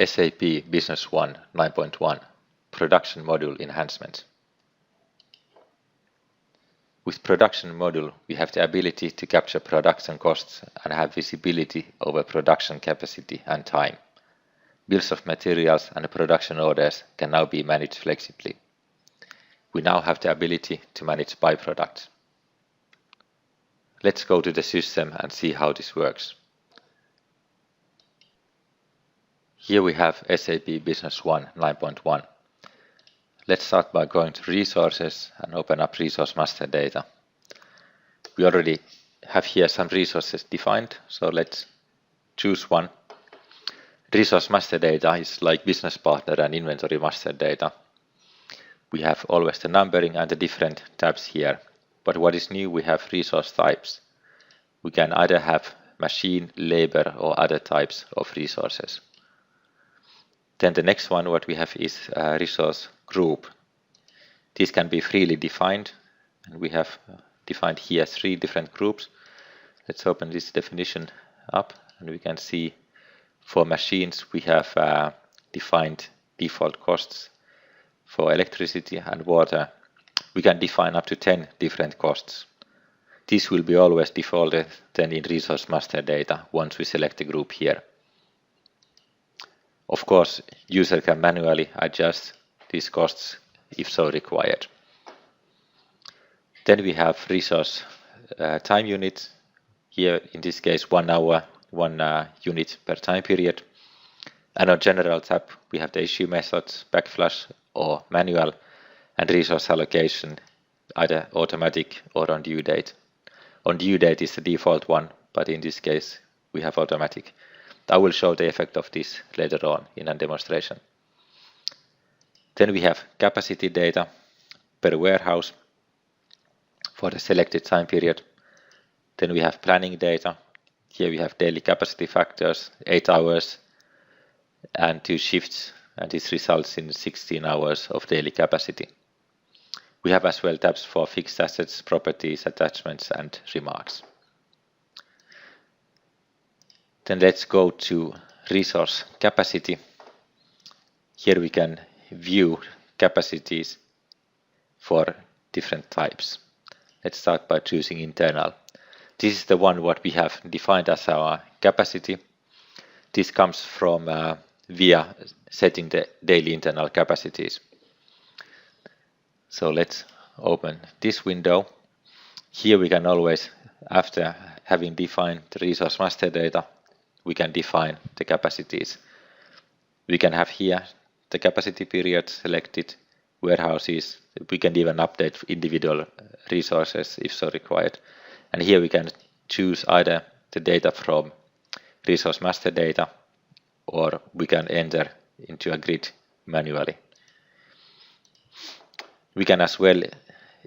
SAP Business One 9.1 Production Module Enhancements. With Production Module, we have the ability to capture production costs and have visibility over production capacity and time. Bills of materials and production orders can now be managed flexibly. We now have the ability to manage byproducts. Let's go to the system and see how this works. Here we have SAP Business One 9.1. Let's start by going to Resources and open up Resource Master Data. We already have here some resources defined, so let's choose one. Resource Master Data is like Business Partner and Inventory Master Data. We have always the numbering and the different tabs here, but what is new, we have resource types. We can either have machine, labor or other types of resources. Then the next one what we have is a resource group. These can be freely defined, and we have defined here 3 different groups. Let's open this definition up, and we can see for machines we have defined default costs. For electricity and water we can define up to 10 different costs. This will be always defaulted then in Resource Master Data once we select the group here. Of course, user can manually adjust these costs if so required. Then we have resource time units. Here in this case 1 hour, 1 unit per time period. And on General tab we have the issue methods, backflash or manual, and resource allocation, either automatic or on due date. On due date is the default one, but in this case we have automatic. I will show the effect of this later on in a demonstration. Then we have capacity data per warehouse for the selected time period. Then we have planning data. Here we have daily capacity factors, 8 hours and 2 shifts, and this results in 16 hours of daily capacity. We have as well tabs for fixed assets, properties, attachments and remarks. Then let's go to resource capacity. Here we can view capacities for different types. Let's start by choosing internal. This is the one what we have defined as our capacity. This comes from via setting the daily internal capacities. So let's open this window. Here we can always, after having defined the resource master data, we can define the capacities. We can have here the capacity period selected, warehouses. We can even update individual resources if so required. And here we can choose either the data from resource master data, or we can enter into a grid manually. We can as well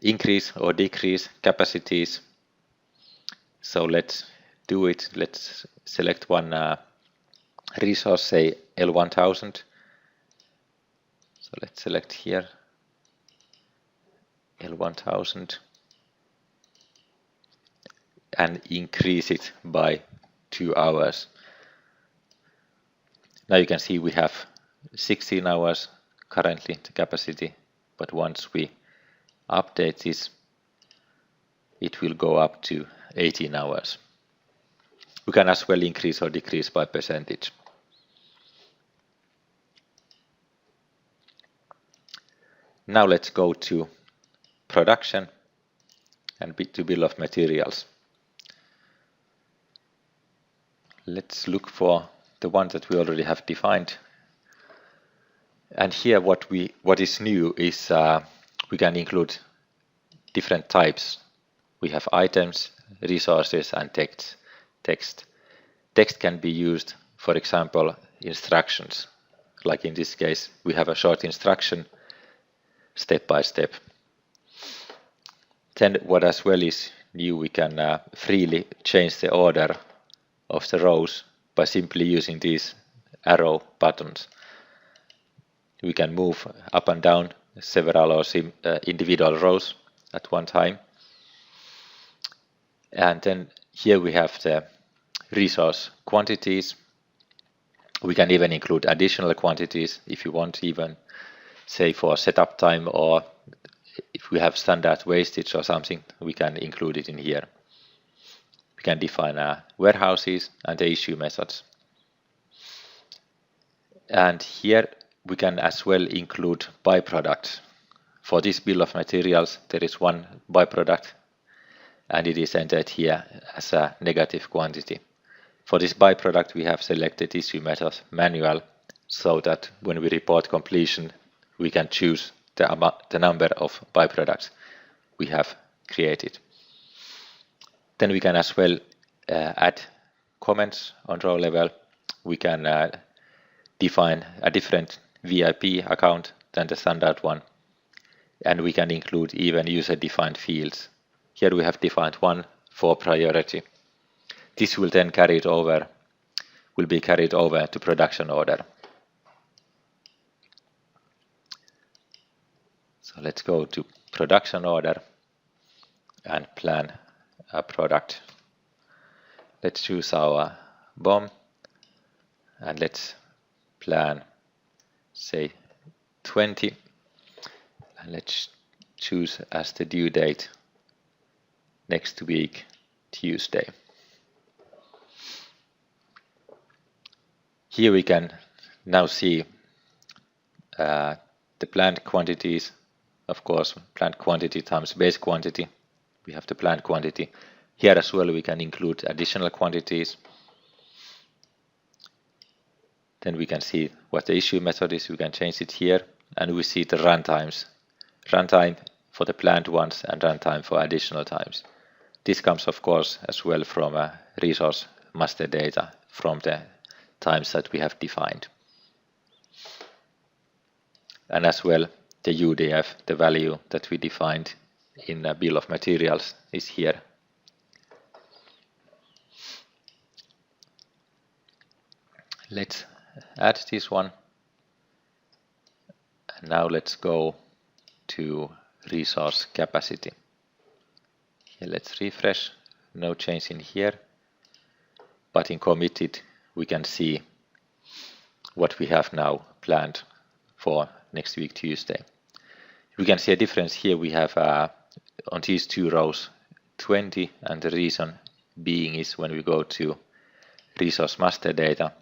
increase or decrease capacities. So let's do it. Let's select one resource, say L1000. So let's select here L1000 and increase it by 2 hours. Now you can see we have 16 hours currently the capacity, but once we update this, it will go up to 18 hours. We can as well increase or decrease by percentage. Now let's go to production and to bill of materials. Let's look for the one that we already have defined. And here what is new is we can include different types. We have items, resources and text. Text can be used, for example, instructions. Like in this case, we have a short instruction step by step. Then what as well is new, we can freely change the order of the rows by simply using these arrow buttons. We can move up and down several or individual rows at one time. And then here we have the resource quantities. We can even include additional quantities if you want, even say for setup time, or if we have standard wastage or something, we can include it in here. We can define warehouses and the issue methods. And here we can as well include byproducts. For this bill of materials, there is one byproduct, and it is entered here as a negative quantity. For this byproduct, we have selected issue method manual, so that when we report completion, we can choose the number of byproducts we have created. Then we can as well add comments on row level. We can define a different VIP account than the standard one, and we can include even user-defined fields. Here we have defined one for priority. This will then be carried over to production order. So let's go to production order and plan a product. Let's choose our BOM and let's plan, say, 20, and let's choose as the due date next week, Tuesday. Here we can now see the planned quantities. Of course, planned quantity times base quantity. We have the planned quantity. Here as well we can include additional quantities. Then we can see what the issue method is. We can change it here, and we see the runtimes. Runtime for the planned ones and runtime for additional times. This comes of course as well from resource master data from the times that we have defined. And as well the UDF, the value that we defined in a bill of materials, is here. Let's add this one. And now let's go to resource capacity. Here, let's refresh. No change in here, but in committed we can see what we have now planned for next week Tuesday. We can see a difference here. We have on these two rows 20, and the reason being is when we go to resource master data,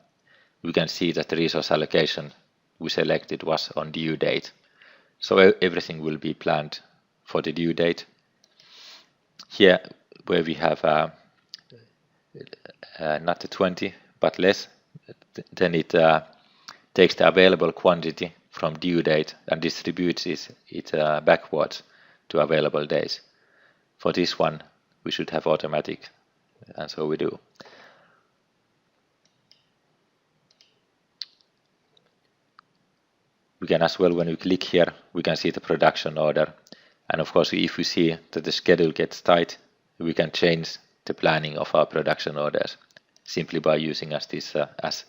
we can see that the resource allocation we selected was on due date. So everything will be planned for the due date. Here where we have not the 20 but less, then it takes the available quantity from due date and distributes it backwards to available days. For this one we should have automatic, and so we do. We can as well, when we click here, we can see the production order. And of course, if we see that the schedule gets tight, we can change the planning of our production orders simply by using this as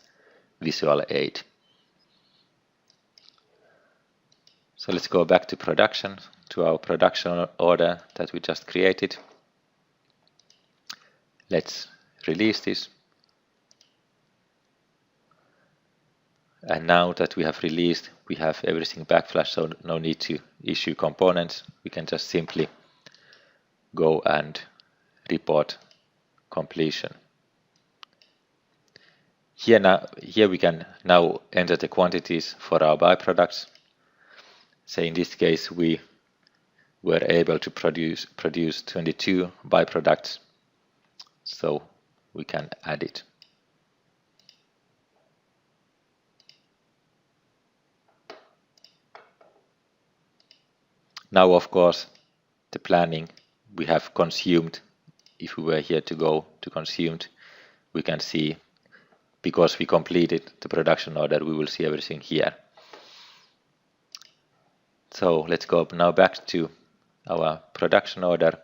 visual aid. So let's go back to production, to our production order that we just created. Let's release this. And now that we have released, we have everything backflashed, so no need to issue components. We can just simply go and report completion. Here we can now enter the quantities for our byproducts. Say in this case we were able to produce 22 byproducts, so we can add it. Now, of course, the planning we have consumed. If we were here to go to consumed, we can see, because we completed the production order, we will see everything here. So let's go now back to our production order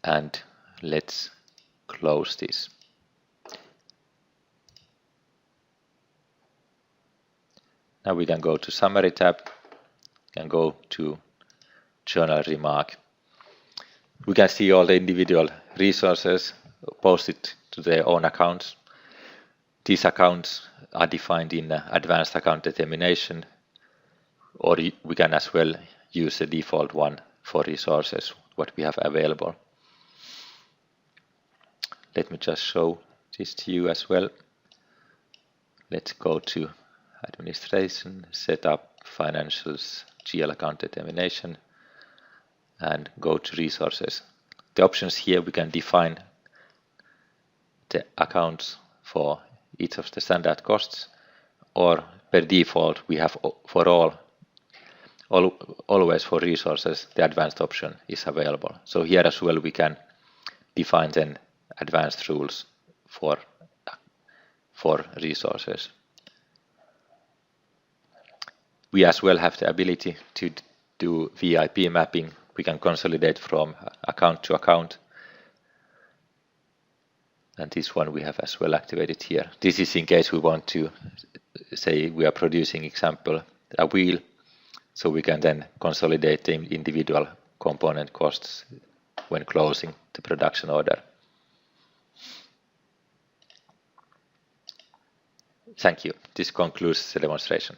and let's close this. Now we can go to Summary tab and go to Journal Remark. We can see all the individual resources posted to their own accounts. These accounts are defined in advanced account determination, or we can as well use the default one for resources, what we have available. Let me just show this to you as well. Let's go to Administration, Setup, Financials, GL Account Determination, and go to Resources. The options here, we can define the accounts for each of the standard costs, or per default we have for always for resources the advanced option is available. So here as well we can define then advanced rules for resources. We as well have the ability to do VIP mapping. We can consolidate from account to account, and this one we have as well activated here. This is in case we want to say we are producing, example, a wheel, so we can then consolidate the individual component costs when closing the production order. Thank you. This concludes the demonstration.